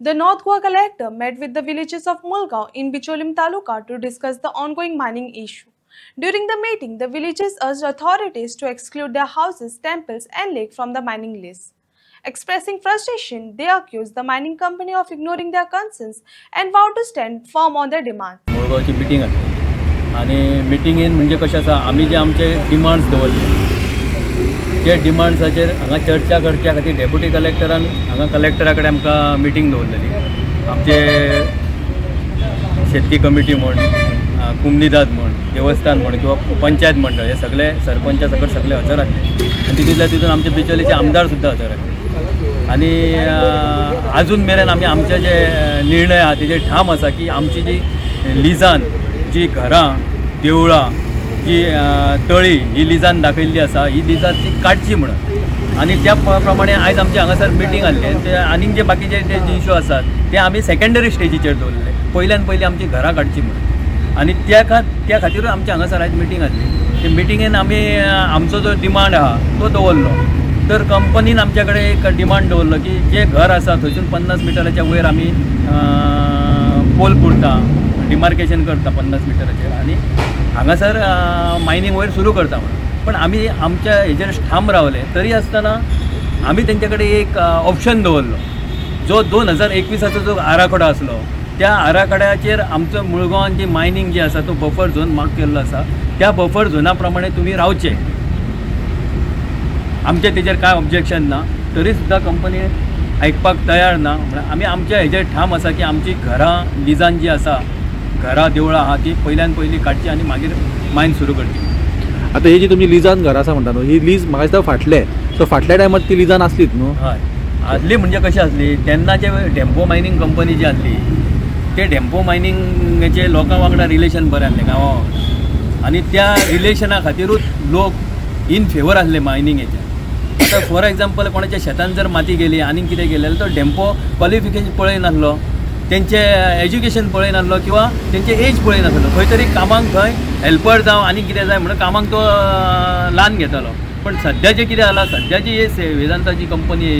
The North Goa collector met with the villages of Mulgaon in Bicholim Taluka to discuss the ongoing mining issue. During the meeting, the villagers urged authorities to exclude their houses, temples and lake from the mining list. Expressing frustration, they accused the mining company of ignoring their concerns and vowed to stand firm on their demands. मुळगावची meeting आसली आनी मिटींगेन म्हणजे कशें आसा आमी जे आमचे demands दवरले ते डिमांड्साचेर हांगा चर्चा करच्या खातीर डेप्युटी कलेक्टरान हांगा कलेक्टरा कडेन आमकां मिटींग दवरलेली. आमचे शेती कमिटी म्हण कुमनीदाद म्हण देवस्थान म्हण किंवा पंचायत मंडळ हे सगळे सरपंचा सकट सगळे हजर आसले आनी तितूंतल्या आमचे बिचोलीचे आमदार सुद्दां हजर आसले. आनी अजून मेरेन आमी आमचे जे निर्णय आहा तेजे ठाम आसा की आमची जी लिजान जी घरां देवळां जी तळी ही लिजान दाखयल्ली आसा ही लिजान ती काडची म्हणून आनी त्या प्रमाणे आयज आमचे हांगासर मिटींग आसले ते आनीक जे बाकीचे जे इश्यू आसात ते आमी सेकंडरी स्टेजीचेर दवरले. पयल्यान पयली आमची घरां काडची म्हणून आनी त्या खातीरूच आमचे हांगासर आयज मिटींग आसली. ते मिटींगेन आमी आमचो जो डिमांड आहा तो दवरलो. तर कंपनीन आमच्या कडेन एक डिमांड दवरलो की जे घर आसा थंयसून 50 मिटराच्या वयर आमी पोल पुरता डिमार्केशन करता 50 मिटराचेर आनी हांगासर मायनींग वयर सुरू करता म्हणून. पण आमी आमच्या हेजेर ठाम रावले तरी आसतना आमी तेंचे कडेन एक ऑप्शन दवरलो जो 2021 जो आराखडो आसलो त्या आराखड्याचेर आमचो मुळगांवान जी मायनींग जी आसा तो बफर झोन मार्क केल्लो आसा. त्या बफर झोना प्रमाणे तुमी रावचे. आमचे तेजेर काय ऑब्जेक्शन ना तरी सुद्दां कंपनी आयकपाक तयार ना. म्हणल्यार आमी आमच्या हेजेर ठाम आसा की आमची घरां लिजान जी आसा घरां देवळां आहा ती पयल्यान पयली काडची आनी मागीर मायन सुरू करची. आता ही जी तुमी लिजान घरां आसा म्हणटा न्हू ही लीज म्हाका दिसता फाटल्या टायमार ती लिजान आसलीच न्हू. हय आसली म्हणजे कशी आसली तेन्नाचे डेम्पो मायनींग कंपनी जी आसली ते डेम्पो मायनींगेचे लोकां वांगडा रिलेशन बरें आसलें गांवां आनी त्या रिलेशना खातीरूच लोक इन फेवर आसले मायनींगेचे. आतां फॉर एग्जाम्पल कोणाच्या शेतान जर माती गेली आनी कितें गेलें तो डेम्पो क्वॉलिफिकेशन पळयनासलो तेंचे एज्युकेशन पळयनासलो किंवा तेंचे एज पळयनासलो. खंय तरी कामाक थंय हेल्पर जावं आनी कितें जाय म्हणून कामाक तो ल्हान घेतालो. पण सद्याचें कितें जालां सद्याची वेदांताची कंपनी